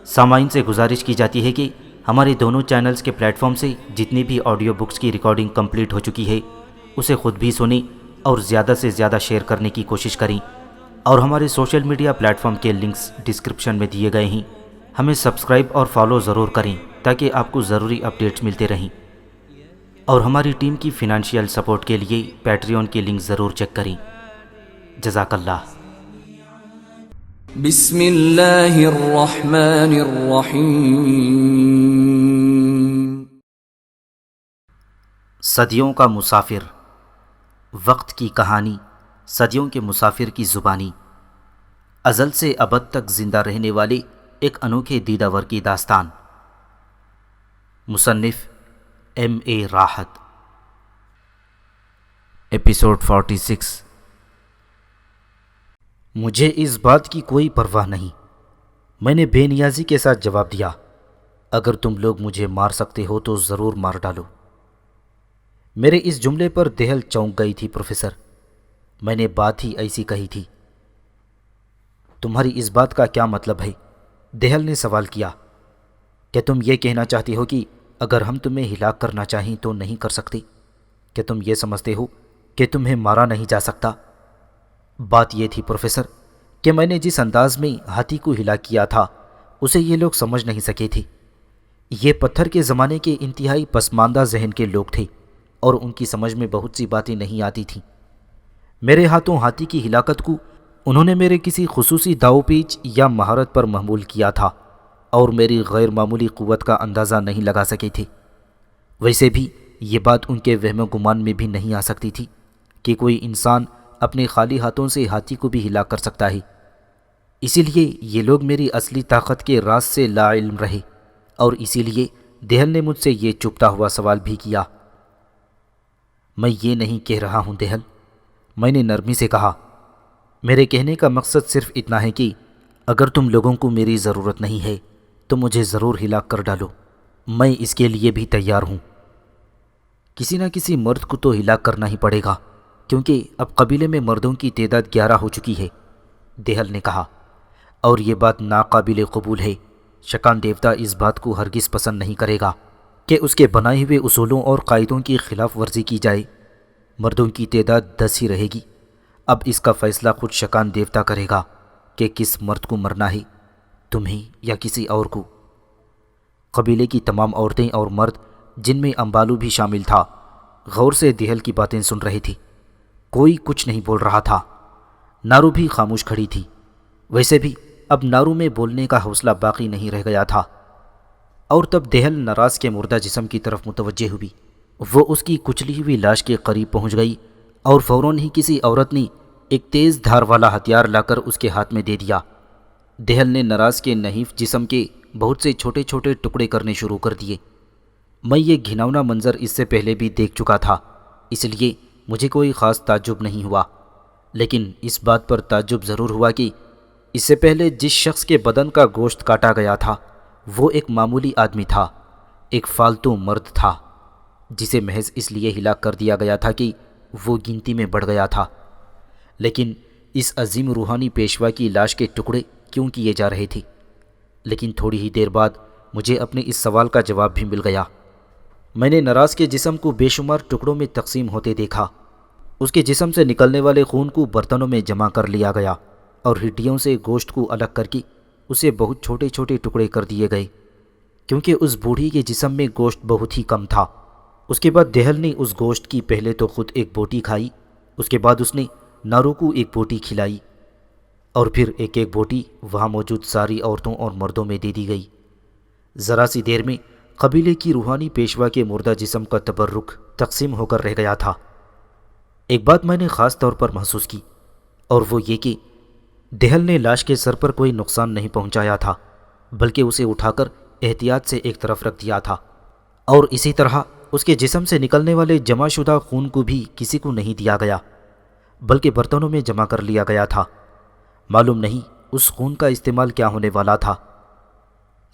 سامعین سے گزارش کی جاتی ہے کہ ہمارے دونوں چینلز کے پلیٹ فارم سے جتنی بھی آڈیو بکس کی ریکارڈنگ کمپلیٹ ہو چکی ہے اسے خود بھی سنیں اور زیادہ سے زیادہ شیئر کرنے کی کوشش کریں، اور ہمارے سوشل میڈیا پلیٹ فارم کے لنکس ڈسکرپشن میں دیے گئے ہیں، ہمیں سبسکرائب اور فالو ضرور کریں تاکہ آپ کو ضروری اپڈیٹس ملتے رہیں، اور ہماری ٹیم کی فنانشیل سپورٹ کے لیے پیٹریون کے لنک ضرور چیک کریں۔ جزاک اللہ۔ بسم اللہ الرحمن الرحیم۔ صدیوں کا مسافر، وقت کی کہانی، صدیوں کے مسافر کی زبانی، ازل سے ابد تک زندہ رہنے والے ایک انوکھے دیداور کی داستان۔ مصنف M.A. راحت۔ ایپیسوڈ 46۔ مجھے اس بات کی کوئی پرواہ نہیں، میں نے بے نیازی کے ساتھ جواب دیا۔ اگر تم لوگ مجھے مار سکتے ہو تو ضرور مار ڈالو۔ میرے اس جملے پر دہل چونک گئی تھی پروفیسر، میں نے بات ہی ایسی کہی تھی۔ تمہاری اس بات کا کیا مطلب ہے؟ دہل نے سوال کیا۔ کیا تم یہ کہنا چاہتے ہو کہ اگر ہم تمہیں ہلاک کرنا چاہیں تو نہیں کر سکتے؟ کیا تم یہ سمجھتے ہو کہ تمہیں مارا نہیں جا سکتا؟ بات یہ تھی پروفیسر کہ میں نے جس انداز میں ہاتھی کو ہلاک کیا تھا اسے یہ لوگ سمجھ نہیں سکے تھے۔ یہ پتھر کے زمانے کے انتہائی پسماندہ ذہن کے لوگ تھے اور ان کی سمجھ میں بہت سی باتیں نہیں آتی تھیں۔ میرے ہاتھوں ہاتھی کی ہلاکت کو انہوں نے میرے کسی خصوصی داؤ پیچ یا مہارت پر محمول کیا تھا اور میری غیر معمولی قوت کا اندازہ نہیں لگا سکے تھے۔ ویسے بھی یہ بات ان کے وہم و گمان میں بھی نہیں آ سکتی تھی کہ کوئی انسان اپنے خالی ہاتھوں سے ہاتھی کو بھی ہلاک کر سکتا ہے۔ اسی لیے یہ لوگ میری اصلی طاقت کے راز سے لا علم رہے، اور اسی لیے دہل نے مجھ سے یہ چپتا ہوا سوال بھی کیا۔ میں یہ نہیں کہہ رہا ہوں دہل، میں نے نرمی سے کہا۔ میرے کہنے کا مقصد صرف اتنا ہے کہ اگر تم لوگوں کو میری ضرورت نہیں ہے تو مجھے ضرور ہلاک کر ڈالو، میں اس کے لیے بھی تیار ہوں۔ کسی نہ کسی مرد کو تو ہلاک کرنا ہی پڑے گا، کیونکہ اب قبیلے میں مردوں کی تعداد 11 ہو چکی ہے، دہل نے کہا۔ اور یہ بات ناقابل قبول ہے۔ شکان دیوتا اس بات کو ہرگز پسند نہیں کرے گا کہ اس کے بنائے ہوئے اصولوں اور قاعدوں کی خلاف ورزی کی جائے۔ مردوں کی تعداد 10 ہی رہے گی۔ اب اس کا فیصلہ خود شکان دیوتا کرے گا کہ کس مرد کو مرنا ہے، تمہیں یا کسی اور کو۔ قبیلے کی تمام عورتیں اور مرد، جن میں امبالو بھی شامل تھا، غور سے دہل کی باتیں سن رہے تھے۔ کوئی کچھ نہیں بول رہا تھا۔ نارو بھی خاموش کھڑی تھی۔ ویسے بھی اب نارو میں بولنے کا حوصلہ باقی نہیں رہ گیا تھا۔ اور تب دہل نراز کے مردہ جسم کی طرف متوجہ ہوئی۔ وہ اس کی کچلی ہوئی لاش کے قریب پہنچ گئی اور فوراً ہی کسی عورت نے ایک تیز دھار والا ہتھیار لا کر اس کے ہاتھ میں دے دیا۔ دہل نے نراز کے نحیف جسم کے بہت سے چھوٹے چھوٹے ٹکڑے کرنے شروع کر دیے۔ میں یہ گھناؤنا منظر اس سے پہلے بھی دیکھ چکا تھا، اس لیے مجھے کوئی خاص تعجب نہیں ہوا، لیکن اس بات پر تعجب ضرور ہوا کہ اس سے پہلے جس شخص کے بدن کا گوشت کاٹا گیا تھا وہ ایک معمولی آدمی تھا، ایک فالتو مرد تھا، جسے محض اس لیے ہلاک کر دیا گیا تھا کہ وہ گنتی میں بڑھ گیا تھا۔ لیکن اس عظیم روحانی پیشوا کی لاش کے ٹکڑے کیوں کیے جا رہے تھے؟ لیکن تھوڑی ہی دیر بعد مجھے اپنے اس سوال کا جواب بھی مل گیا۔ میں نے نراز کے جسم کو بے شمار ٹکڑوں میں تقسیم ہوتے دیکھا۔ اس کے جسم سے نکلنے والے خون کو برتنوں میں جمع کر لیا گیا اور ہڈیوں سے گوشت کو الگ کر کے اسے بہت چھوٹے چھوٹے ٹکڑے کر دیے گئے، کیونکہ اس بوڑھی کے جسم میں گوشت بہت ہی کم تھا۔ اس کے بعد دہل نے اس گوشت کی پہلے تو خود ایک بوٹی کھائی، اس کے بعد اس نے نارو کو ایک بوٹی کھلائی، اور پھر ایک ایک بوٹی وہاں موجود ساری عورتوں اور مردوں میں دے دی گئی۔ ذرا سی دیر میں قبیلے کی روحانی پیشوا کے مردہ جسم کا تبرک تقسیم ہو کر رہ گیا تھا۔ ایک بات میں نے خاص طور پر محسوس کی، اور وہ یہ کہ دہل نے لاش کے سر پر کوئی نقصان نہیں پہنچایا تھا، بلکہ اسے اٹھا کر احتیاط سے ایک طرف رکھ دیا تھا، اور اسی طرح اس کے جسم سے نکلنے والے جمع شدہ خون کو بھی کسی کو نہیں دیا گیا، بلکہ برتنوں میں جمع کر لیا گیا تھا۔ معلوم نہیں اس خون کا استعمال کیا ہونے والا تھا۔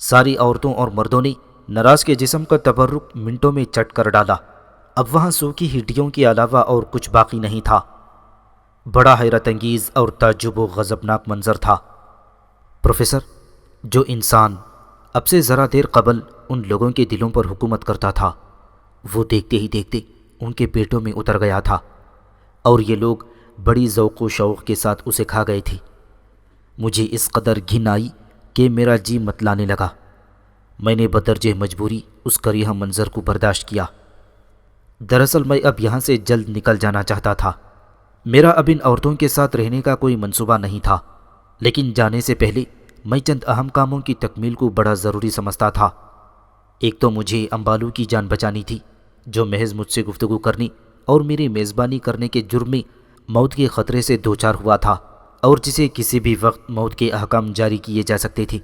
ساری عورتوں اور مردوں نے نراز کے جسم کا تبرک منٹوں میں چٹ کر ڈالا۔ اب وہاں سوکھی ہڈیوں کے علاوہ اور کچھ باقی نہیں تھا۔ بڑا حیرت انگیز اور تعجب و غضبناک منظر تھا۔ پروفیسر، جو انسان اب سے ذرا دیر قبل ان لوگوں کے دلوں پر حکومت کرتا تھا، وہ دیکھتے ہی دیکھتے ان کے پیٹوں میں اتر گیا تھا، اور یہ لوگ بڑی ذوق و شوق کے ساتھ اسے کھا گئے تھے۔ مجھے اس قدر گھن آئی کہ میرا جی متلانے لگا۔ میں نے بدرجہ مجبوری اس کریہ منظر کو برداشت کیا۔ دراصل میں اب یہاں سے جلد نکل جانا چاہتا تھا۔ میرا اب ان عورتوں کے ساتھ رہنے کا کوئی منصوبہ نہیں تھا، لیکن جانے سے پہلے میں چند اہم کاموں کی تکمیل کو بڑا ضروری سمجھتا تھا۔ ایک تو مجھے امبالو کی جان بچانی تھی، جو محض مجھ سے گفتگو کرنے اور میری میزبانی کرنے کے جرم میں موت کے خطرے سے دوچار ہوا تھا، اور جسے کسی بھی وقت موت کے احکام جاری کیے جا سکتے تھے۔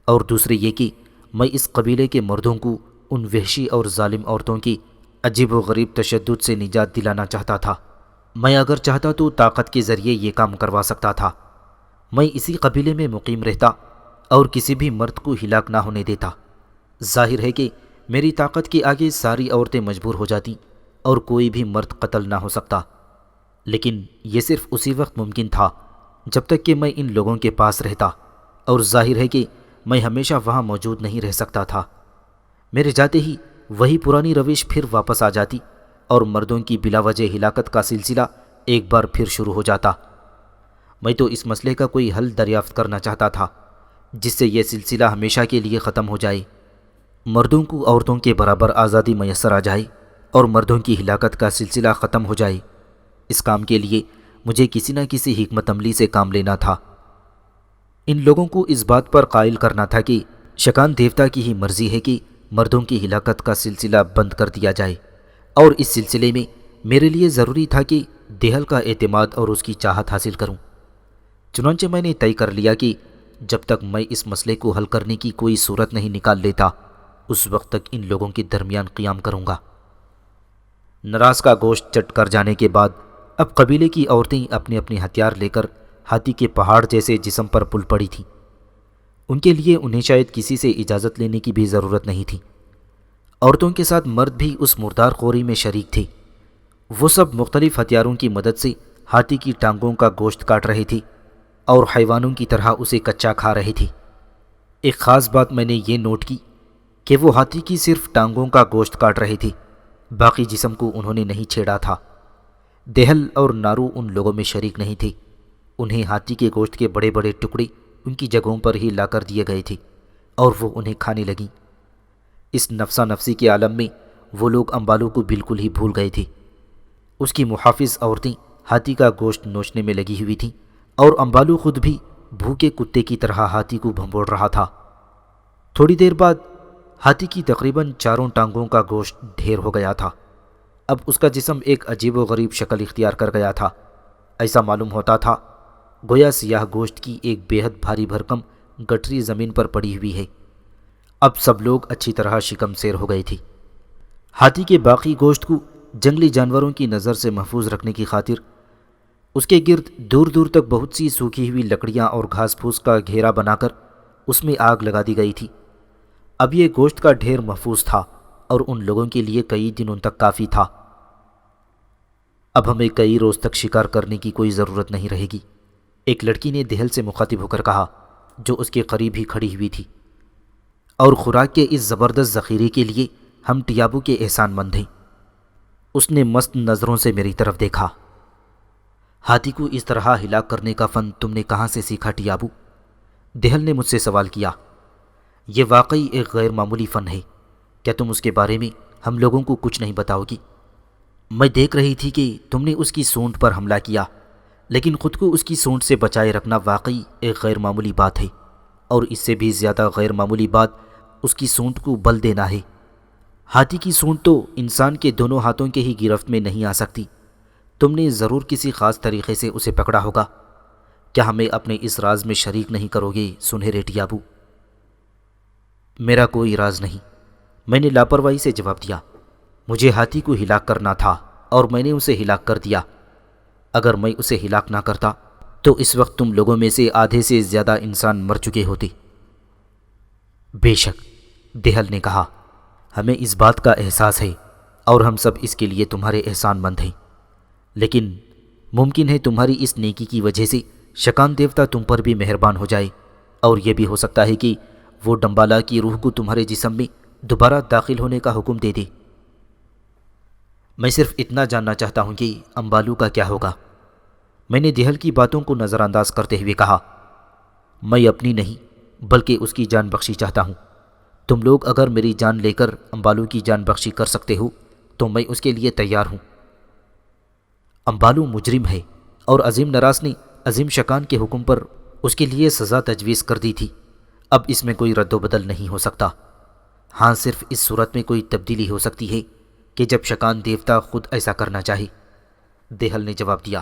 اور دوسرے یہ کہ میں اس قبیلے کے مردوں کو ان وحشی اور ظالم عورتوں کی عجیب و غریب تشدد سے نجات دلانا چاہتا تھا۔ میں اگر چاہتا تو طاقت کے ذریعے یہ کام کروا سکتا تھا۔ میں اسی قبیلے میں مقیم رہتا اور کسی بھی مرد کو ہلاک نہ ہونے دیتا۔ ظاہر ہے کہ میری طاقت کے آگے ساری عورتیں مجبور ہو جاتیں اور کوئی بھی مرد قتل نہ ہو سکتا، لیکن یہ صرف اسی وقت ممکن تھا جب تک کہ میں ان لوگوں کے پاس رہتا، اور ظاہر ہے کہ میں ہمیشہ وہاں موجود نہیں رہ سکتا تھا۔ میرے جاتے ہی وہی پرانی روش پھر واپس آ جاتی اور مردوں کی بلا وجہ ہلاکت کا سلسلہ ایک بار پھر شروع ہو جاتا۔ میں تو اس مسئلے کا کوئی حل دریافت کرنا چاہتا تھا جس سے یہ سلسلہ ہمیشہ کے لیے ختم ہو جائے، مردوں کو عورتوں کے برابر آزادی میسر آ جائے اور مردوں کی ہلاکت کا سلسلہ ختم ہو جائے۔ اس کام کے لیے مجھے کسی نہ کسی حکمت عملی سے کام لینا تھا۔ ان لوگوں کو اس بات پر قائل کرنا تھا کہ شکان دیوتا کی ہی مرضی ہے کہ مردوں کی ہلاکت کا سلسلہ بند کر دیا جائے، اور اس سلسلے میں میرے لیے ضروری تھا کہ دیہل کا اعتماد اور اس کی چاہت حاصل کروں۔ چنانچہ میں نے طے کر لیا کہ جب تک میں اس مسئلے کو حل کرنے کی کوئی صورت نہیں نکال لیتا، اس وقت تک ان لوگوں کے درمیان قیام کروں گا۔ نراز کا گوشت چٹ کر جانے کے بعد اب قبیلے کی عورتیں اپنے اپنے ہتھیار لے کر ہاتھی کے پہاڑ جیسے جسم پر پل پڑی تھیں۔ ان کے لیے انہیں شاید کسی سے اجازت لینے کی بھی ضرورت نہیں تھی۔ عورتوں کے ساتھ مرد بھی اس مردار خوری میں شریک تھے۔ وہ سب مختلف ہتھیاروں کی مدد سے ہاتھی کی ٹانگوں کا گوشت کاٹ رہے تھے اور حیوانوں کی طرح اسے کچا کھا رہے تھے۔ ایک خاص بات میں نے یہ نوٹ کی کہ وہ ہاتھی کی صرف ٹانگوں کا گوشت کاٹ رہے تھے، باقی جسم کو انہوں نے نہیں چھیڑا تھا۔ دہل اور نارو ان لوگوں میں شریک نہیں تھے۔ انہیں ہاتھی کے گوشت کے بڑے بڑے ٹکڑے ان کی جگہوں پر ہی لا کر دیے گئے تھے اور وہ انہیں کھانے لگیں۔ اس نفسا نفسی کے عالم میں وہ لوگ امبالو کو بالکل ہی بھول گئے تھے۔ اس کی محافظ عورتیں ہاتھی کا گوشت نوچنے میں لگی ہوئی تھیں، اور امبالو خود بھی بھوکے کتے کی طرح ہاتھی کو بھنبوڑ رہا تھا۔ تھوڑی دیر بعد ہاتھی کی تقریباً چاروں ٹانگوں کا گوشت ڈھیر ہو گیا تھا۔ اب اس کا جسم ایک عجیب و غریب شکل اختیار کر گیا تھا۔ ایسا معلوم ہوتا تھا گویا سیاہ گوشت کی ایک بے حد بھاری بھرکم گٹھری زمین پر پڑی ہوئی ہے۔ اب سب لوگ اچھی طرح شکم سیر ہو گئے تھے۔ ہاتھی کے باقی گوشت کو جنگلی جانوروں کی نظر سے محفوظ رکھنے کی خاطر اس کے گرد دور دور تک بہت سی سوکھی ہوئی لکڑیاں اور گھاس پھوس کا گھیرا بنا کر اس میں آگ لگا دی گئی تھی۔ اب یہ گوشت کا ڈھیر محفوظ تھا اور ان لوگوں کے لیے کئی دنوں تک کافی تھا۔ اب ہمیں کئی روز تک شکار کرنے کی کوئی ضرورت نہیں رہے گی، ایک لڑکی نے دہل سے مخاطب ہو کر کہا، جو اس کے قریب ہی کھڑی ہوئی تھی، اور خوراک کے اس زبردست ذخیرے کے لیے ہم ٹیابو کے احسان مند ہیں۔ اس نے مست نظروں سے میری طرف دیکھا۔ ہاتھی کو اس طرح ہلاک کرنے کا فن تم نے کہاں سے سیکھا ٹیابو؟ دہل نے مجھ سے سوال کیا۔ یہ واقعی ایک غیر معمولی فن ہے، کیا تم اس کے بارے میں ہم لوگوں کو کچھ نہیں بتاؤ گی؟ میں دیکھ رہی تھی کہ تم نے اس کی سونڈ پر حملہ کیا، لیکن خود کو اس کی سونڈ سے بچائے رکھنا واقعی ایک غیر معمولی بات ہے، اور اس سے بھی زیادہ غیر معمولی بات اس کی سونڈ کو بل دینا ہے۔ ہاتھی کی سونڈ تو انسان کے دونوں ہاتھوں کے ہی گرفت میں نہیں آ سکتی۔ تم نے ضرور کسی خاص طریقے سے اسے پکڑا ہوگا۔ کیا ہمیں اپنے اس راز میں شریک نہیں کرو گے سنہرے ٹیابو؟ میرا کوئی راز نہیں، میں نے لاپرواہی سے جواب دیا۔ مجھے ہاتھی کو ہلاک کرنا تھا اور میں نے اسے ہلاک کر دیا۔ اگر میں اسے ہلاک نہ کرتا تو اس وقت تم لوگوں میں سے آدھے سے زیادہ انسان مر چکے ہوتے۔ بے شک، دہل نے کہا، ہمیں اس بات کا احساس ہے اور ہم سب اس کے لیے تمہارے احسان مند ہیں، لیکن ممکن ہے تمہاری اس نیکی کی وجہ سے شکان دیوتا تم پر بھی مہربان ہو جائے، اور یہ بھی ہو سکتا ہے کہ وہ ڈمبالا کی روح کو تمہارے جسم میں دوبارہ داخل ہونے کا حکم دے دے۔ میں صرف اتنا جاننا چاہتا ہوں کہ امبالو کا کیا ہوگا۔ میں نے دہل کی باتوں کو نظر انداز کرتے ہوئے کہا، میں اپنی نہیں بلکہ اس کی جان بخشی چاہتا ہوں۔ تم لوگ اگر میری جان لے کر امبالو کی جان بخشی کر سکتے ہو تو میں اس کے لیے تیار ہوں۔ امبالو مجرم ہے اور عظیم نراس نے عظیم شکان کے حکم پر اس کے لیے سزا تجویز کر دی تھی۔ اب اس میں کوئی رد و بدل نہیں ہو سکتا۔ ہاں، صرف اس صورت میں کوئی تبدیلی ہو سکتی ہے کہ جب شکان دیوتا خود ایسا کرنا چاہے، دہل نے جواب دیا۔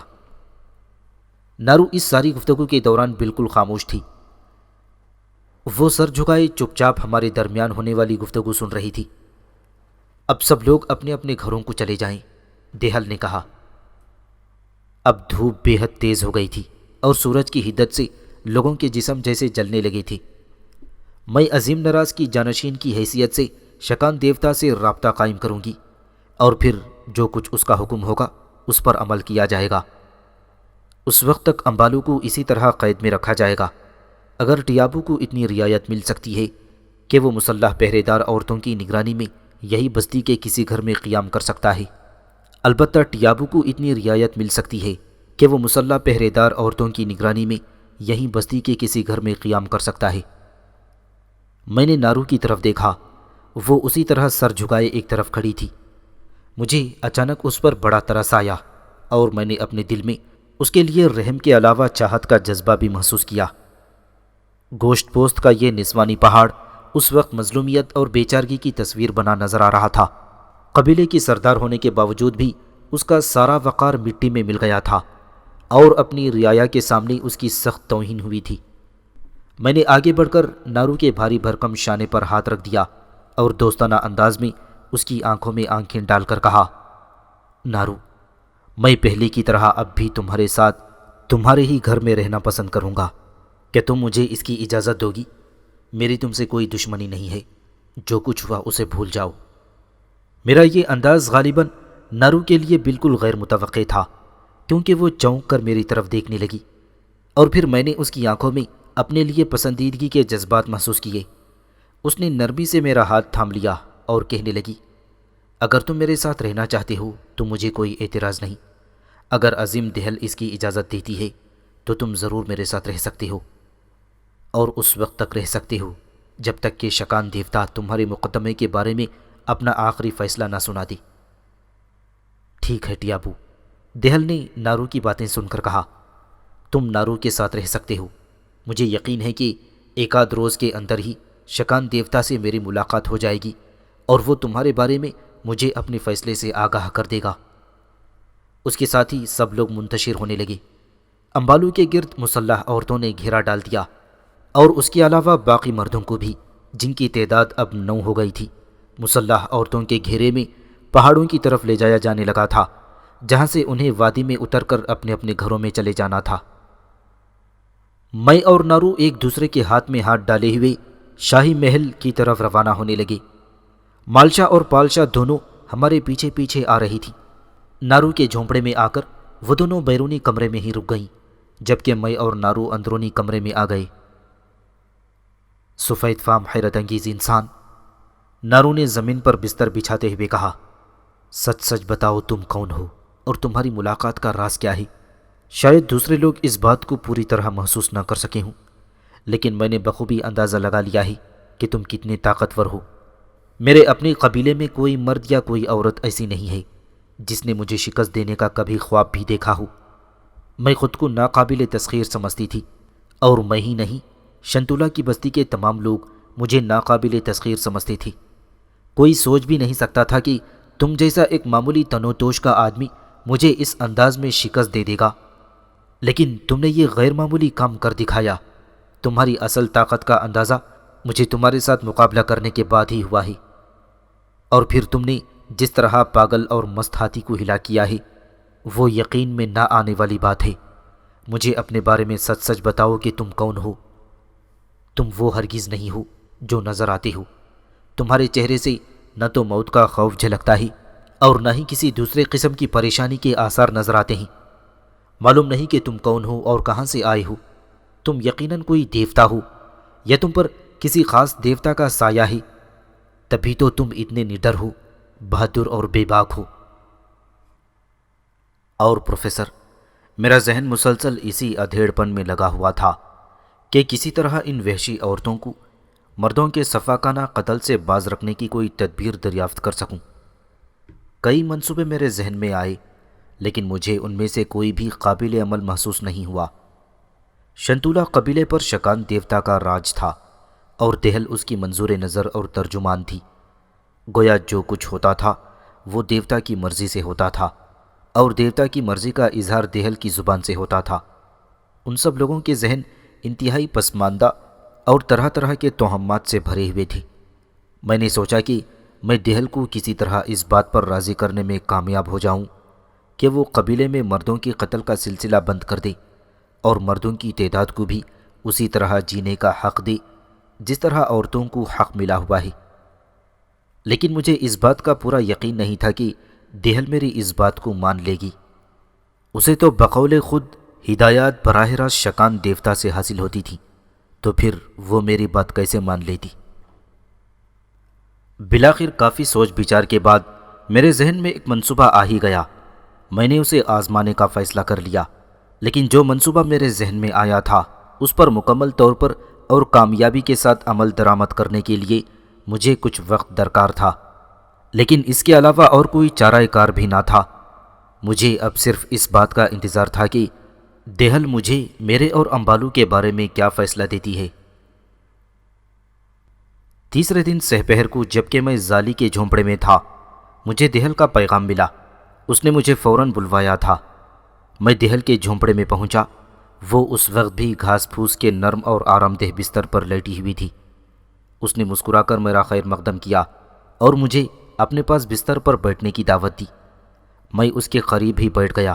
نارو اس ساری گفتگو کے دوران بالکل خاموش تھی۔ وہ سر جھکائے چپ چاپ ہمارے درمیان ہونے والی گفتگو سن رہی تھی۔ اب سب لوگ اپنے اپنے گھروں کو چلے جائیں، دہل نے کہا۔ اب دھوپ بے حد تیز ہو گئی تھی اور سورج کی حدت سے لوگوں کے جسم جیسے جلنے لگے تھے۔ میں عظیم نراز کی جانشین کی حیثیت سے شکان دیوتا سے رابطہ قائم کروں گی اور پھر جو کچھ اس کا حکم ہوگا اس پر عمل کیا جائے گا۔ اس وقت تک امبالو کو اسی طرح قید میں رکھا جائے گا۔ اگر ٹیابو کو اتنی رعایت مل سکتی ہے کہ وہ مسلح پہرے دار عورتوں کی نگرانی میں یہی بستی کے کسی گھر میں قیام کر سکتا ہے، البتہ ٹیابو کو اتنی رعایت مل سکتی ہے کہ وہ مسلح پہرے دار عورتوں کی نگرانی میں یہی بستی کے کسی گھر میں قیام کر سکتا ہے۔ میں نے نارو کی طرف دیکھا، وہ اسی طرح سر جھکائے ایک طرف کھڑی تھی۔ مجھے اچانک اس پر بڑا ترس آیا اور میں نے اپنے دل میں اس کے لیے رحم کے علاوہ چاہت کا جذبہ بھی محسوس کیا۔ گوشت پوست کا یہ نسوانی پہاڑ اس وقت مظلومیت اور بے چارگی کی تصویر بنا نظر آ رہا تھا۔ قبیلے کی سردار ہونے کے باوجود بھی اس کا سارا وقار مٹی میں مل گیا تھا اور اپنی رعایا کے سامنے اس کی سخت توہین ہوئی تھی۔ میں نے آگے بڑھ کر نارو کے بھاری بھرکم شانے پر ہاتھ رکھ دیا اور دوستانہ انداز میں اس کی آنکھوں میں آنکھیں ڈال کر کہا، نارو، میں پہلے کی طرح اب بھی تمہارے ساتھ تمہارے ہی گھر میں رہنا پسند کروں گا۔ کیا تم مجھے اس کی اجازت دو گی؟ میری تم سے کوئی دشمنی نہیں ہے، جو کچھ ہوا اسے بھول جاؤ۔ میرا یہ انداز غالباً نارو کے لیے بالکل غیر متوقع تھا، کیونکہ وہ چونک کر میری طرف دیکھنے لگی اور پھر میں نے اس کی آنکھوں میں اپنے لیے پسندیدگی کے جذبات محسوس کیے۔ اس نے نرمی سے میرا ہاتھ تھام لیا اور کہنے لگی، اگر تم میرے ساتھ رہنا چاہتے ہو تو مجھے کوئی اعتراض نہیں۔ اگر عظیم دہل اس کی اجازت دیتی ہے تو تم ضرور میرے ساتھ رہ سکتے ہو، اور اس وقت تک رہ سکتے ہو جب تک کہ شکان دیوتا تمہارے مقدمے کے بارے میں اپنا آخری فیصلہ نہ سنا دی۔ ٹھیک ہے ٹیابو، دہل نے نارو کی باتیں سن کر کہا، تم نارو کے ساتھ رہ سکتے ہو۔ مجھے یقین ہے کہ ایک آدھ روز کے اندر ہی شکان دیوتا سے میری ملاقات ہو جائے گی اور وہ تمہارے بارے میں مجھے اپنے فیصلے سے آگاہ کر دے گا۔ اس کے ساتھ ہی سب لوگ منتشر ہونے لگے۔ امبالو کے گرد مسلح عورتوں نے گھیرا ڈال دیا اور اس کے علاوہ باقی مردوں کو بھی، جن کی تعداد اب 9 ہو گئی تھی۔ مسلح عورتوں کے گھیرے میں پہاڑوں کی طرف لے جایا جانے لگا تھا، جہاں سے انہیں وادی میں اتر کر اپنے اپنے گھروں میں چلے جانا تھا۔ میں اور نارو ایک دوسرے کے ہاتھ میں ہاتھ ڈالے ہوئے شاہی محل کی طرف روانہ ہونے لگے۔ مالشا اور پالشا دونوں ہمارے پیچھے پیچھے آ رہی تھی۔ نارو کے جھونپڑے میں آ کر وہ دونوں بیرونی کمرے میں ہی رک گئیں، جبکہ میں اور نارو اندرونی کمرے میں آ گئے۔ سفید فام حیرت انگیز انسان، نارو نے زمین پر بستر بچھاتے ہوئے کہا، سچ سچ بتاؤ تم کون ہو اور تمہاری ملاقات کا راز کیا ہے؟ شاید دوسرے لوگ اس بات کو پوری طرح محسوس نہ کر سکے ہوں، لیکن میں نے بخوبی اندازہ لگا لیا ہے کہ تم کتنے طاقتور ہو۔ میرے اپنے قبیلے میں کوئی مرد یا کوئی عورت ایسی نہیں ہے جس نے مجھے شکست دینے کا کبھی خواب بھی دیکھا ہو۔ میں خود کو ناقابل تسخیر سمجھتی تھی، اور میں ہی نہیں، شنتولا کی بستی کے تمام لوگ مجھے ناقابل تسخیر سمجھتے تھے۔ کوئی سوچ بھی نہیں سکتا تھا کہ تم جیسا ایک معمولی تنوتوش کا آدمی مجھے اس انداز میں شکست دے دے گا، لیکن تم نے یہ غیر معمولی کام کر دکھایا۔ تمہاری اصل طاقت کا اندازہ مجھے تمہارے ساتھ مقابلہ کرنے کے بعد ہی ہوا ہے، اور پھر تم نے جس طرح پاگل اور مست ہاتھی کو ہلا کیا ہے وہ یقین میں نہ آنے والی بات ہے۔ مجھے اپنے بارے میں سچ سچ بتاؤ کہ تم کون ہو۔ تم وہ ہرگز نہیں ہو جو نظر آتے ہو۔ تمہارے چہرے سے نہ تو موت کا خوف جھلکتا ہے اور نہ ہی کسی دوسرے قسم کی پریشانی کے آثار نظر آتے ہیں۔ معلوم نہیں کہ تم کون ہو اور کہاں سے آئے ہو۔ تم یقیناً کوئی دیوتا ہو یا تم پر کسی خاص دیوتا کا سایہ ہی، تبھی تو تم اتنے نڈر ہو، بہادر اور بے باک ہو۔ اور پروفیسر، میرا ذہن مسلسل اسی ادھیڑ پن میں لگا ہوا تھا کہ کسی طرح ان وحشی عورتوں کو مردوں کے صفاقانہ قتل سے باز رکھنے کی کوئی تدبیر دریافت کر سکوں۔ کئی منصوبے میرے ذہن میں آئے، لیکن مجھے ان میں سے کوئی بھی قابل عمل محسوس نہیں ہوا۔ شنتولا قبیلے پر شکان دیوتا کا راج تھا اور دہل اس کی منظور نظر اور ترجمان تھی۔ گویا جو کچھ ہوتا تھا وہ دیوتا کی مرضی سے ہوتا تھا، اور دیوتا کی مرضی کا اظہار دہل کی زبان سے ہوتا تھا۔ ان سب لوگوں کے ذہن انتہائی پسماندہ اور طرح طرح کے توہمات سے بھرے ہوئے تھے۔ میں نے سوچا کہ میں دہل کو کسی طرح اس بات پر راضی کرنے میں کامیاب ہو جاؤں کہ وہ قبیلے میں مردوں کے قتل کا سلسلہ بند کر دے اور مردوں کی تعداد کو بھی اسی طرح جینے کا حق دے جس طرح عورتوں کو حق ملا ہوا ہے۔ لیکن مجھے اس بات کا پورا یقین نہیں تھا کہ دہل میری اس بات کو مان لے گی۔ اسے تو بقول خود ہدایات براہ راست شکان دیوتا سے حاصل ہوتی تھی، تو پھر وہ میری بات کیسے مان لیتی؟ بالآخر کافی سوچ بچار کے بعد میرے ذہن میں ایک منصوبہ آ ہی گیا۔ میں نے اسے آزمانے کا فیصلہ کر لیا، لیکن جو منصوبہ میرے ذہن میں آیا تھا اس پر مکمل طور پر اور کامیابی کے ساتھ عمل درآمد کرنے کے لیے مجھے کچھ وقت درکار تھا، لیکن اس کے علاوہ اور کوئی چارہ کار بھی نہ تھا۔ مجھے اب صرف اس بات کا انتظار تھا کہ دہل مجھے میرے اور امبالو کے بارے میں کیا فیصلہ دیتی ہے۔ تیسرے دن سحپہر کو جبکہ میں زالی کے جھونپڑے میں تھا، مجھے دہل کا پیغام ملا۔ اس نے مجھے فوراً بلوایا تھا۔ میں دہل کے جھونپڑے میں پہنچا۔ وہ اس وقت بھی گھاس پھوس کے نرم اور آرام دہ بستر پر لیٹی ہوئی تھی۔ اس نے مسکرا کر میرا خیر مقدم کیا اور مجھے اپنے پاس بستر پر بیٹھنے کی دعوت دی۔ میں اس کے قریب ہی بیٹھ گیا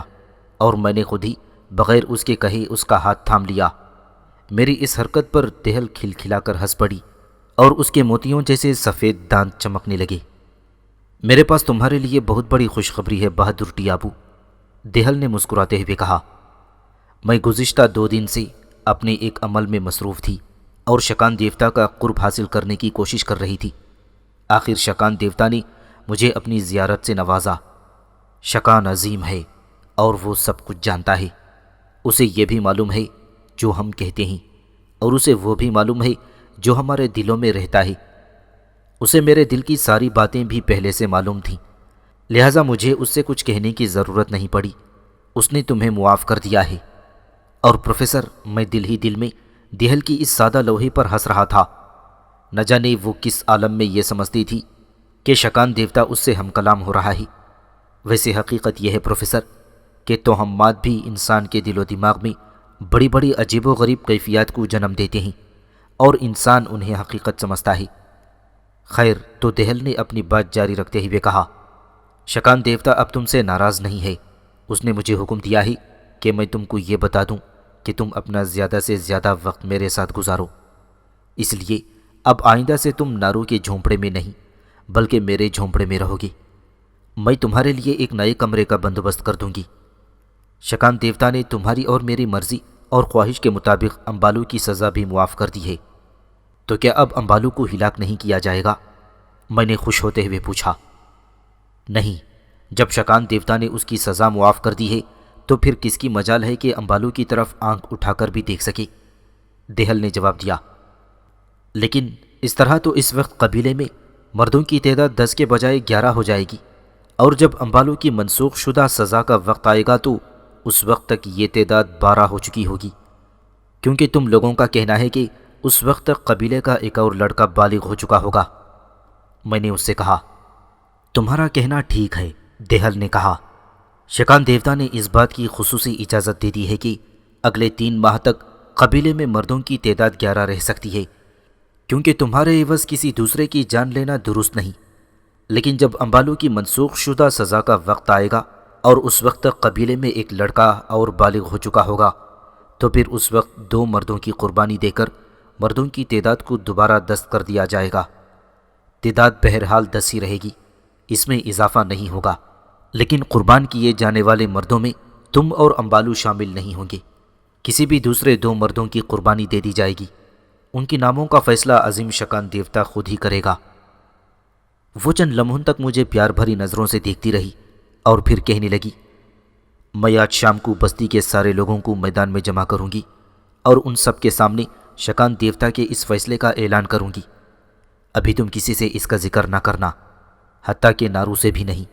اور میں نے خود ہی بغیر اس کے کہے اس کا ہاتھ تھام لیا۔ میری اس حرکت پر دہل کھلکھلا کر ہنس پڑی اور اس کے موتیوں جیسے سفید دانت چمکنے لگے۔ میرے پاس تمہارے لیے بہت بڑی خوشخبری ہے بہادر ٹیابو، دہل نے مسکراتے ہوئے کہا۔ میں گزشتہ 2 دن سے اپنے ایک عمل میں مصروف تھی اور شکان دیوتا کا قرب حاصل کرنے کی کوشش کر رہی تھی۔ آخر شکان دیوتا نے مجھے اپنی زیارت سے نوازا۔ شکان عظیم ہے اور وہ سب کچھ جانتا ہے۔ اسے یہ بھی معلوم ہے جو ہم کہتے ہیں، اور اسے وہ بھی معلوم ہے جو ہمارے دلوں میں رہتا ہے۔ اسے میرے دل کی ساری باتیں بھی پہلے سے معلوم تھیں، لہٰذا مجھے اس سے کچھ کہنے کی ضرورت نہیں پڑی۔ اس نے تمہیں معاف کر دیا ہے۔ اور پروفیسر، میں دل ہی دل میں دہل کی اس سادہ لوہے پر ہنس رہا تھا۔ نہ جانے وہ کس عالم میں یہ سمجھتی تھی کہ شکان دیوتا اس سے ہم کلام ہو رہا ہے۔ ویسے حقیقت یہ ہے پروفیسر کہ توہمات بھی انسان کے دل و دماغ میں بڑی بڑی عجیب و غریب کیفیات کو جنم دیتے ہیں اور انسان انہیں حقیقت سمجھتا ہے۔ خیر، تو دہل نے اپنی بات جاری رکھتے ہوئے کہا، شکان دیوتا اب تم سے ناراض نہیں ہے۔ اس نے مجھے حکم دیا ہے کہ میں تم کو یہ بتا دوں کہ تم اپنا زیادہ سے زیادہ وقت میرے ساتھ گزارو۔ اس لیے اب آئندہ سے تم نارو کے جھونپڑے میں نہیں بلکہ میرے جھونپڑے میں رہو گی۔ میں تمہارے لیے ایک نئے کمرے کا بندوبست کر دوں گی۔ شکان دیوتا نے تمہاری اور میری مرضی اور خواہش کے مطابق امبالو کی سزا بھی معاف کر دی ہے، تو کیا اب امبالو کو ہلاک نہیں کیا جائے گا؟ میں نے خوش ہوتے ہوئے پوچھا۔ نہیں، جب شکان دیوتا نے اس کی سزا معاف کر دی ہے تو پھر کس کی مجال ہے کہ امبالو کی طرف آنکھ اٹھا کر بھی دیکھ سکے؟ دہل نے جواب دیا۔ لیکن اس طرح تو اس وقت قبیلے میں مردوں کی تعداد 10 کے بجائے 11 ہو جائے گی، اور جب امبالو کی منسوخ شدہ سزا کا وقت آئے گا تو اس وقت تک یہ تعداد 12 ہو چکی ہوگی، کیونکہ تم لوگوں کا کہنا ہے کہ اس وقت تک قبیلے کا ایک اور لڑکا بالغ ہو چکا ہوگا۔ میں نے اس سے کہا، تمہارا کہنا ٹھیک ہے، دہل نے کہا۔ شکان دیوتا نے اس بات کی خصوصی اجازت دے دی ہے کہ اگلے 3 ماہ تک قبیلے میں مردوں کی تعداد 11 رہ سکتی ہے، کیونکہ تمہارے عوض کسی دوسرے کی جان لینا درست نہیں۔ لیکن جب امبالو کی منسوخ شدہ سزا کا وقت آئے گا اور اس وقت تک قبیلے میں ایک لڑکا اور بالغ ہو چکا ہوگا، تو پھر اس وقت 2 مردوں کی قربانی دے کر مردوں کی تعداد کو دوبارہ 10 کر دیا جائے گا۔ تعداد بہرحال 10 ہی رہے گی، اس میں اضافہ نہیں ہوگا، لیکن قربان کیے جانے والے مردوں میں تم اور امبالو شامل نہیں ہوں گے۔ کسی بھی دوسرے 2 مردوں کی قربانی دے دی جائے گی۔ ان کے ناموں کا فیصلہ عظیم شکان دیوتا خود ہی کرے گا۔ وہ چند لمحوں تک مجھے پیار بھری نظروں سے دیکھتی رہی اور پھر کہنے لگی، میں آج شام کو بستی کے سارے لوگوں کو میدان میں جمع کروں گی اور ان سب کے سامنے شکان دیوتا کے اس فیصلے کا اعلان کروں گی۔ ابھی تم کسی سے اس کا ذکر نہ کرنا، حتیٰ کہ نارو سے بھی نہیں،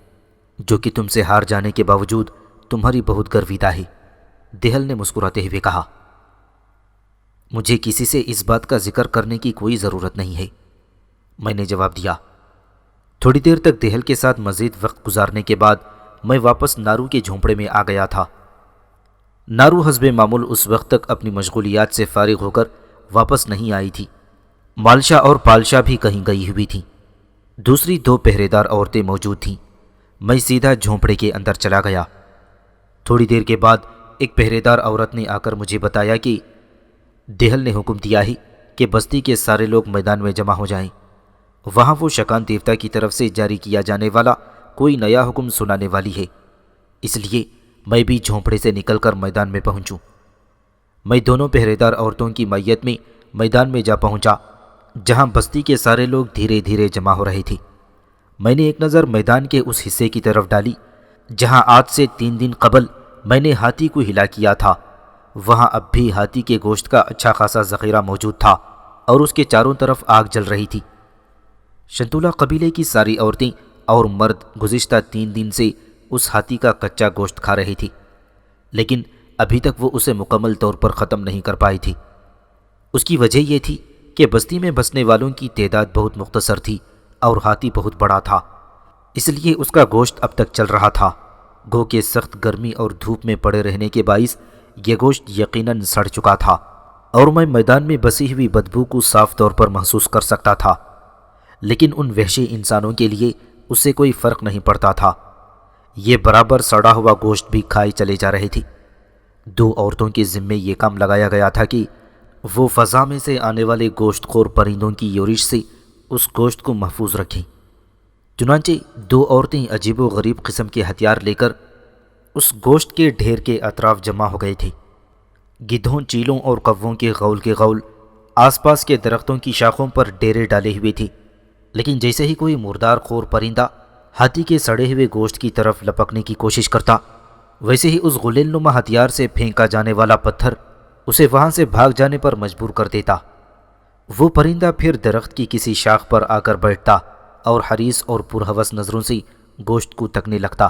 جو کہ تم سے ہار جانے کے باوجود تمہاری بہت گرویدہ ہے۔ دہل نے مسکراتے ہوئے کہا، مجھے کسی سے اس بات کا ذکر کرنے کی کوئی ضرورت نہیں ہے، میں نے جواب دیا۔ تھوڑی دیر تک دہل کے ساتھ مزید وقت گزارنے کے بعد میں واپس نارو کے جھونپڑے میں آ گیا تھا۔ نارو حسب معمول اس وقت تک اپنی مشغولیات سے فارغ ہو کر واپس نہیں آئی تھی۔ مالشا اور پالشا بھی کہیں گئی ہوئی تھیں۔ دوسری 2 پہرے دار عورتیں موجود تھیں۔ میں سیدھا جھونپڑے کے اندر چلا گیا۔ تھوڑی دیر کے بعد ایک پہرے دار عورت نے آ کر مجھے بتایا کہ دہل نے حکم دیا ہے کہ بستی کے سارے لوگ میدان میں جمع ہو جائیں۔ وہاں وہ شکان دیوتا کی طرف سے جاری کیا جانے والا کوئی نیا حکم سنانے والی ہے، اس لیے میں بھی جھونپڑے سے نکل کر میدان میں پہنچوں۔ میں دونوں پہرے دار عورتوں کی معیت میں میدان میں جا پہنچا، جہاں بستی کے سارے لوگ دھیرے دھیرے جمع ہو رہے تھے۔ میں نے ایک نظر میدان کے اس حصے کی طرف ڈالی جہاں آج سے 3 دن قبل میں نے ہاتھی کو ہلا کیا تھا۔ وہاں اب بھی ہاتھی کے گوشت کا اچھا خاصا ذخیرہ موجود تھا اور اس کے چاروں طرف آگ جل رہی تھی۔ شنتولا قبیلے کی ساری عورتیں اور مرد گزشتہ 3 دن سے اس ہاتھی کا کچا گوشت کھا رہی تھی، لیکن ابھی تک وہ اسے مکمل طور پر ختم نہیں کر پائی تھی۔ اس کی وجہ یہ تھی کہ بستی میں بسنے والوں کی تعداد بہت مختصر تھی اور ہاتھی بہت بڑا تھا، اس لیے اس کا گوشت اب تک چل رہا تھا۔ گو کے سخت گرمی اور دھوپ میں پڑے رہنے کے باعث یہ گوشت یقیناً سڑ چکا تھا اور میں میدان میں بسی ہوئی بدبو کو صاف طور پر محسوس کر سکتا تھا، لیکن ان وحشی انسانوں کے لیے اس سے کوئی فرق نہیں پڑتا تھا۔ یہ برابر سڑا ہوا گوشت بھی کھائے چلے جا رہے تھے۔ 2 عورتوں کے ذمے یہ کام لگایا گیا تھا کہ وہ فضا میں سے آنے والے گوشت خور پرندوں کی یورش سے اس گوشت کو محفوظ رکھیں۔ چنانچہ 2 عورتیں عجیب و غریب قسم کے ہتھیار لے کر اس گوشت کے ڈھیر کے اطراف جمع ہو گئے تھے۔ گدھوں، چیلوں اور کووں کے غول آس پاس کے درختوں کی شاخوں پر ڈیرے ڈالے ہوئے تھے، لیکن جیسے ہی کوئی مردار خور پرندہ ہاتھی کے سڑے ہوئے گوشت کی طرف لپکنے کی کوشش کرتا، ویسے ہی اس غلیل نما ہتھیار سے پھینکا جانے والا پتھر اسے وہاں سے بھاگ جانے پر مجبور کر دیتا۔ وہ پرندہ پھر درخت کی کسی شاخ پر آ کر بیٹھتا اور حریص اور پرہوس نظروں سے گوشت کو تکنے لگتا۔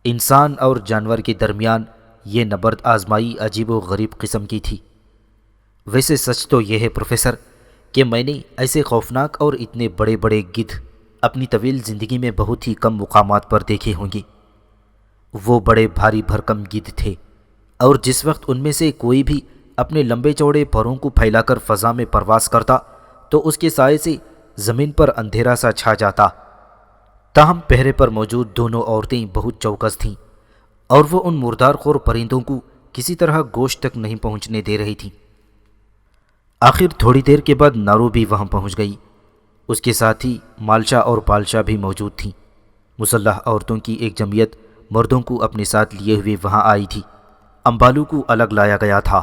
انسان اور جانور کے درمیان یہ نبرد آزمائی عجیب و غریب قسم کی تھی۔ ویسے سچ تو یہ ہے پروفیسر کہ میں نے ایسے خوفناک اور اتنے بڑے بڑے گدھ اپنی طویل زندگی میں بہت ہی کم مقامات پر دیکھے ہوں گے۔ وہ بڑے بھاری بھرکم گدھ تھے، اور جس وقت ان میں سے کوئی بھی اپنے لمبے چوڑے پروں کو پھیلا کر فضا میں پرواز کرتا تو اس کے سائے سے زمین پر اندھیرا سا چھا جاتا۔ تاہم پہرے پر موجود دونوں عورتیں بہت چوکس تھیں، اور وہ ان مردار خور پرندوں کو کسی طرح گوشت تک نہیں پہنچنے دے رہی تھیں۔ آخر تھوڑی دیر کے بعد نارو بھی وہاں پہنچ گئی۔ اس کے ساتھ ہی مالشا اور پالشا بھی موجود تھیں۔ مسلح عورتوں کی ایک جمعیت مردوں کو اپنے ساتھ لیے ہوئے وہاں آئی تھی۔ امبالو کو الگ لایا گیا تھا۔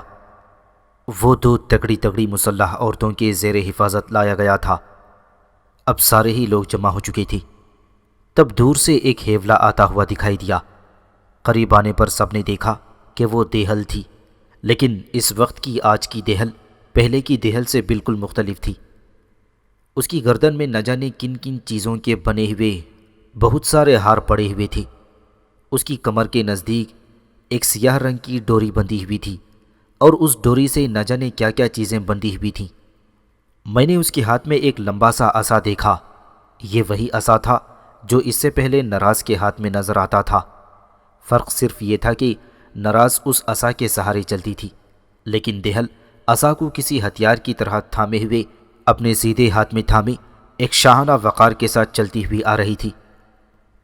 وہ 2 تگڑی تگڑی مسلح عورتوں کے زیر حفاظت لایا گیا تھا۔ اب سارے ہی لوگ جمع ہو چکے تھے۔ تب دور سے ایک ہیولا آتا ہوا دکھائی دیا۔ قریب آنے پر سب نے دیکھا کہ وہ دہل تھی، لیکن اس وقت کی آج کی دہل پہلے کی دہل سے بالکل مختلف تھی۔ اس کی گردن میں نہ جانے کن کن چیزوں کے بنے ہوئے بہت سارے ہار پڑے ہوئے تھے۔ اس کی کمر کے نزدیک ایک سیاہ رنگ کی ڈوری بندھی ہوئی تھی، اور اس ڈوری سے نہ جانے کیا کیا چیزیں بندھی ہوئی تھیں۔ میں نے اس کے ہاتھ میں ایک لمبا سا عصا دیکھا۔ یہ وہی عصا تھا جو اس سے پہلے نراز کے ہاتھ میں نظر آتا تھا۔ فرق صرف یہ تھا کہ نراز اس عصا کے سہارے چلتی تھی، لیکن دہل عصا کو کسی ہتھیار کی طرح تھامے ہوئے اپنے سیدھے ہاتھ میں تھامے ایک شاہانہ وقار کے ساتھ چلتی ہوئی آ رہی تھی۔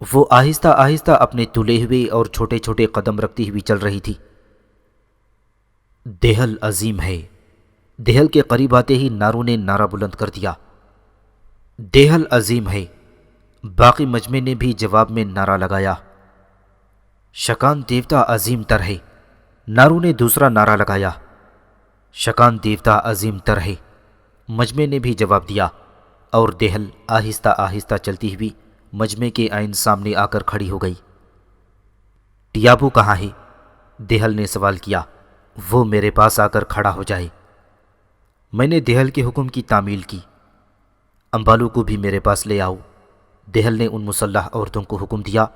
وہ آہستہ آہستہ اپنے تلے ہوئے اور چھوٹے چھوٹے قدم رکھتی ہوئی چل رہی تھی۔ دہل عظیم ہے۔ دہل کے قریب آتے ہی نارو نے نعرہ بلند کر دیا۔ دہل عظیم ہے۔ باقی مجمع نے بھی جواب میں نعرہ لگایا۔ شکان دیوتا عظیم تر ہے۔ نارو نے دوسرا نعرہ لگایا۔ شکان دیوتا عظیم تر ہے، مجمع نے بھی جواب دیا، اور دہل آہستہ آہستہ چلتی ہوئی مجمع کے عین سامنے آ کر کھڑی ہو گئی۔ ٹیابو کہاں ہے؟ دہل نے سوال کیا۔ وہ میرے پاس آ کر کھڑا ہو جائے۔ میں نے دہل کے حکم کی تعمیل کی۔ امبالو کو بھی میرے پاس لے آؤ۔ دہل نے ان مسلح عورتوں کو حکم دیا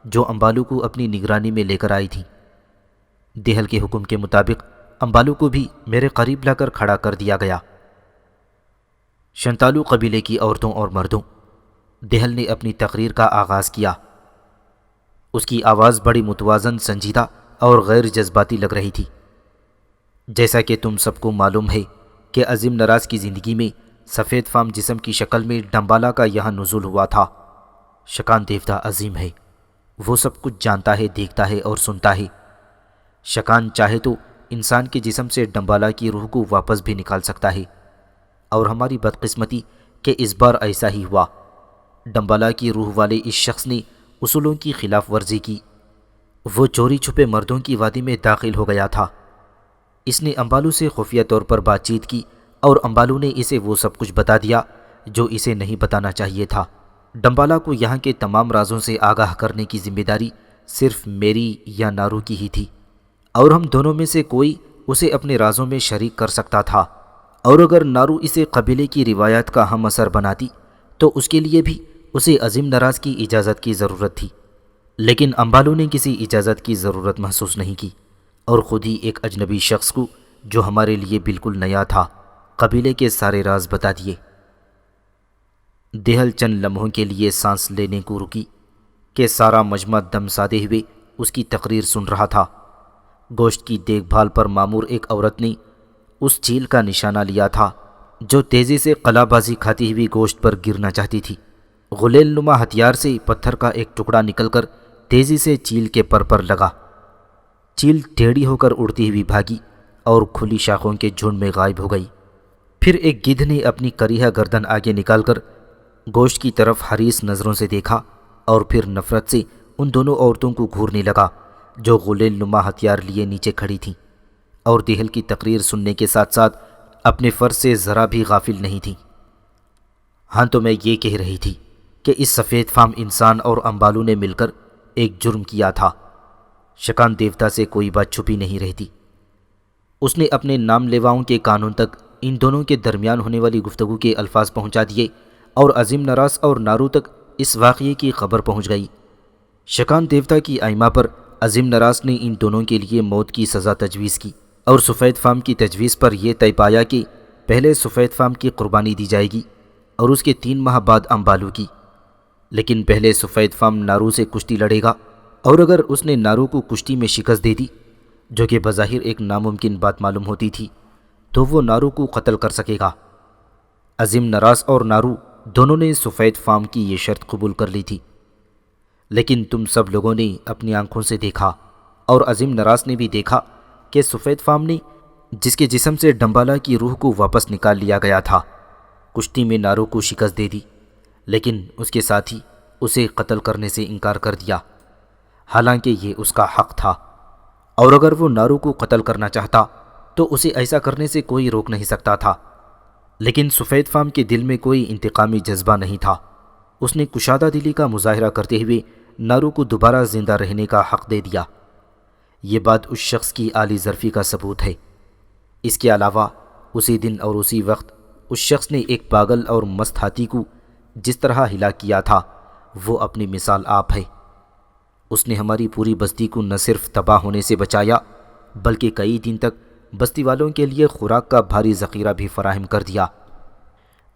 جو امبالو کو اپنی نگرانی میں لے کر آئی تھیں۔ دہل کے حکم کے مطابق امبالو کو بھی میرے قریب لا کر کھڑا کر دیا گیا۔ شنتالو قبیلے کی عورتوں اور مردوں، دہل نے اپنی تقریر کا آغاز کیا۔ اس کی آواز بڑی متوازن، سنجیدہ اور غیر جذباتی لگ رہی تھی۔ جیسا کہ تم سب کو معلوم ہے کہ عظیم نراز کی زندگی میں سفید فام جسم کی شکل میں ڈمبالا کا یہاں نزول ہوا تھا۔ شکان دیوتا عظیم ہے، وہ سب کچھ جانتا ہے، دیکھتا ہے اور سنتا ہے۔ شکان چاہے تو انسان کے جسم سے ڈمبالا کی روح کو واپس بھی نکال سکتا ہے، اور ہماری بدقسمتی کہ اس بار ایسا ہی ہوا۔ ڈمبالا کی روح والے اس شخص نے اصولوں کی خلاف ورزی کی۔ وہ چوری چھپے مردوں کی وادی میں داخل ہو گیا تھا۔ اس نے امبالو سے خفیہ طور پر بات چیت کی، اور امبالو نے اسے وہ سب کچھ بتا دیا جو اسے نہیں بتانا چاہیے تھا۔ ڈمبالا کو یہاں کے تمام رازوں سے آگاہ کرنے کی ذمہ داری صرف میری یا نارو کی ہی تھی، اور ہم دونوں میں سے کوئی اسے اپنے رازوں میں شریک کر سکتا تھا، اور اگر نارو اسے قبیلے کی روایات کا ہم اثر بناتی تو اس کے لیے بھی اسے عظیم نراز کی اجازت کی ضرورت تھی۔ لیکن امبالو نے کسی اجازت کی ضرورت محسوس نہیں کی، اور خود ہی ایک اجنبی شخص کو جو ہمارے لیے بالکل نیا تھا قبیلے کے سارے راز بتا دیے۔ دہل چند لمحوں کے لیے سانس لینے کو رکی کہ سارا مجمع دم سادے ہوئے اس کی تقریر سن رہا تھا۔ گوشت کی دیکھ بھال پر مامور ایک عورت نے اس چیل کا نشانہ لیا تھا جو تیزی سے قلع بازی کھاتی ہوئی گوشت پر گرنا چاہتی تھی۔ غلیل نما ہتھیار سے پتھر کا ایک ٹکڑا نکل کر تیزی سے چیل کے پر لگا۔ چیل ٹیڑھی ہو کر اڑتی ہوئی بھاگی اور کھلی شاخوں کے جھنڈ میں غائب ہو گئی۔ پھر ایک گدھ نے اپنی کریحہ گردن آگے نکال کر گوشت کی طرف حریص نظروں سے دیکھا، اور پھر نفرت سے ان دونوں عورتوں کو گھورنے لگا جو غلیل نما ہتھیار لیے نیچے کھڑی تھیں، اور دہل کی تقریر سننے کے ساتھ ساتھ اپنے فرض سے ذرا بھی غافل نہیں تھیں۔ ہاں، تو میں یہ کہہ رہی تھی کہ اس سفید فام انسان اور امبالو نے مل کر ایک جرم کیا تھا۔ شکان دیوتا سے کوئی بات چھپی نہیں رہتی۔ اس نے اپنے نام لیواؤں کے کانوں تک ان دونوں کے درمیان ہونے والی گفتگو کے الفاظ پہنچا دیے، اور عظیم نراز اور نارو تک اس واقعے کی خبر پہنچ گئی۔ شکان دیوتا کی آئمہ پر عظیم نراز نے ان دونوں کے لیے موت کی سزا تجویز کی، اور سفید فام کی تجویز پر یہ طے پایا کہ پہلے سفید فام کی قربانی دی جائے گی اور اس کے 3 ماہ بعد امبالو کی۔ لیکن پہلے سفید فام نارو سے کشتی لڑے گا، اور اگر اس نے نارو کو کشتی میں شکست دے دی، جو کہ بظاہر ایک ناممکن بات معلوم ہوتی تھی، تو وہ نارو کو قتل کر سکے گا۔ عظیم نراز اور نارو دونوں نے سفید فام کی یہ شرط قبول کر لی تھی، لیکن تم سب لوگوں نے اپنی آنکھوں سے دیکھا، اور عظیم نراز نے بھی دیکھا کہ سفید فام نے، جس کے جسم سے ڈمبالا کی روح کو واپس نکال لیا گیا تھا، کشتی میں نارو کو شکست دے دی، لیکن اس کے ساتھ ہی اسے قتل کرنے سے انکار کر دیا، حالانکہ یہ اس کا حق تھا، اور اگر وہ نارو کو قتل کرنا چاہتا تو اسے ایسا کرنے سے کوئی روک نہیں سکتا تھا۔ لیکن سفید فام کے دل میں کوئی انتقامی جذبہ نہیں تھا۔ اس نے کشادہ دلی کا مظاہرہ کرتے ہوئے نارو کو دوبارہ زندہ رہنے کا حق دے دیا۔ یہ بات اس شخص کی عالی ظرفی کا ثبوت ہے۔ اس کے علاوہ اسی دن اور اسی وقت اس شخص نے ایک پاگل اور مست ہاتھی کو جس طرح ہلاک کیا تھا، وہ اپنی مثال آپ ہے۔ اس نے ہماری پوری بستی کو نہ صرف تباہ ہونے سے بچایا، بلکہ کئی دن تک بستی والوں کے لیے خوراک کا بھاری ذخیرہ بھی فراہم کر دیا۔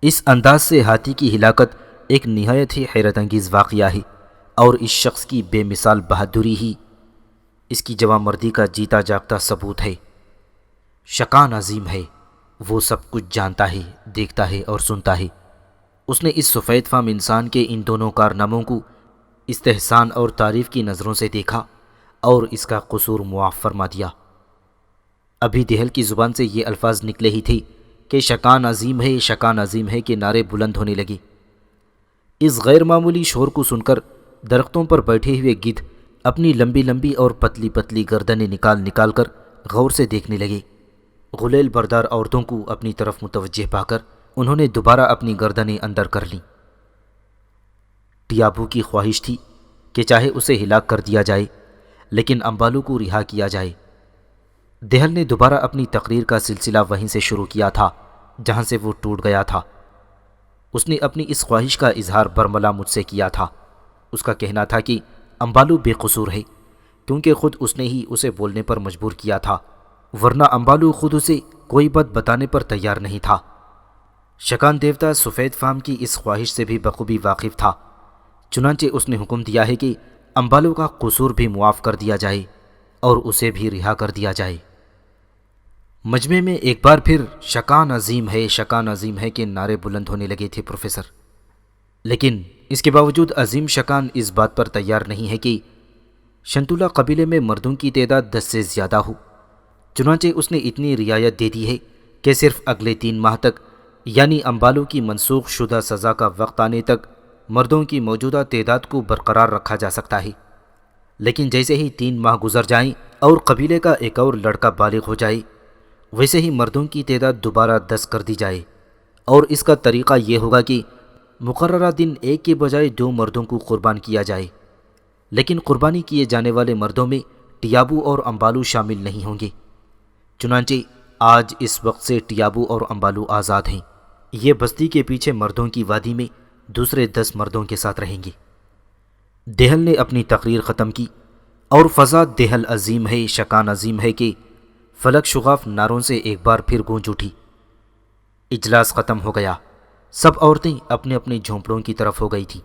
اس انداز سے ہاتھی کی ہلاکت ایک نہایت ہی حیرت انگیز واقعہ ہے، اور اس شخص کی بے مثال بہادری ہی اس کی جواں مردی کا جیتا جاگتا ثبوت ہے۔ شکان عظیم ہے، وہ سب کچھ جانتا ہے، دیکھتا ہے اور سنتا ہے۔ اس نے اس سفید فام انسان کے ان دونوں کارناموں کو استحسان اور تعریف کی نظروں سے دیکھا، اور اس کا قصور معاف فرما دیا۔ ابھی دہل کی زبان سے یہ الفاظ نکلے ہی تھے کہ شکان عظیم ہے، شکان عظیم ہے کے نعرے بلند ہونے لگے۔ اس غیر معمولی شور کو سن کر درختوں پر بیٹھے ہوئے گدھ اپنی لمبی لمبی اور پتلی پتلی گردنیں نکال کر غور سے دیکھنے لگے۔ غلیل بردار عورتوں کو اپنی طرف متوجہ پا کر انہوں نے دوبارہ اپنی گردنیں اندر کر لیں۔ ٹیابو کی خواہش تھی کہ چاہے اسے ہلاک کر دیا جائے لیکن امبالو کو رہا کیا جائے۔ دہل نے دوبارہ اپنی تقریر کا سلسلہ وہیں سے شروع کیا تھا جہاں سے وہ ٹوٹ گیا تھا۔ اس نے اپنی اس خواہش کا اظہار برملا مجھ سے کیا تھا۔ اس کا کہنا تھا کہ امبالو بے قصور ہے کیونکہ خود اس نے ہی اسے بولنے پر مجبور کیا تھا، ورنہ امبالو خود اسے کوئی بات بتانے پر تیار نہیں تھا۔ شکان دیوتا سفید فام کی اس خواہش سے بھی بخوبی واقف تھا، چنانچہ اس نے حکم دیا ہے کہ امبالو کا قصور بھی معاف کر دیا جائے اور اسے بھی رہا کر دیا جائے۔ مجمع میں ایک بار پھر شکان عظیم ہے کہ نعرے بلند ہونے لگے تھے پروفیسر، لیکن اس کے باوجود عظیم شکان اس بات پر تیار نہیں ہے کہ شنتولا قبیلے میں مردوں کی تعداد 10 سے زیادہ ہو۔ چنانچہ اس نے اتنی رعایت دے دی ہے کہ صرف اگلے 3 ماہ تک، یعنی امبالو کی منسوخ شدہ سزا کا وقت آنے تک، مردوں کی موجودہ تعداد کو برقرار رکھا جا سکتا ہے، لیکن جیسے ہی 3 ماہ گزر جائیں اور قبیلے کا ایک اور لڑکا بالغ ہو جائے ویسے ہی مردوں کی تعداد دوبارہ 10 کر دی جائے، اور اس کا طریقہ یہ ہوگا کہ مقررہ دن 1 کے بجائے 2 مردوں کو قربان کیا جائے، لیکن قربانی کیے جانے والے مردوں میں ٹیابو اور امبالو شامل نہیں ہوں گے۔ چنانچہ آج اس وقت سے ٹیابو اور امبالو آزاد ہیں، یہ بستی کے پیچھے مردوں کی وادی میں دوسرے 10 مردوں کے ساتھ رہیں گے۔ دہل نے اپنی تقریر ختم کی اور فضا دہل عظیم ہے، شکان عظیم ہے کہ فلک شغاف نعروں سے ایک بار پھر گونج اٹھی۔ اجلاس ختم ہو گیا، سب عورتیں اپنے اپنے جھونپڑوں کی طرف ہو گئی تھیں۔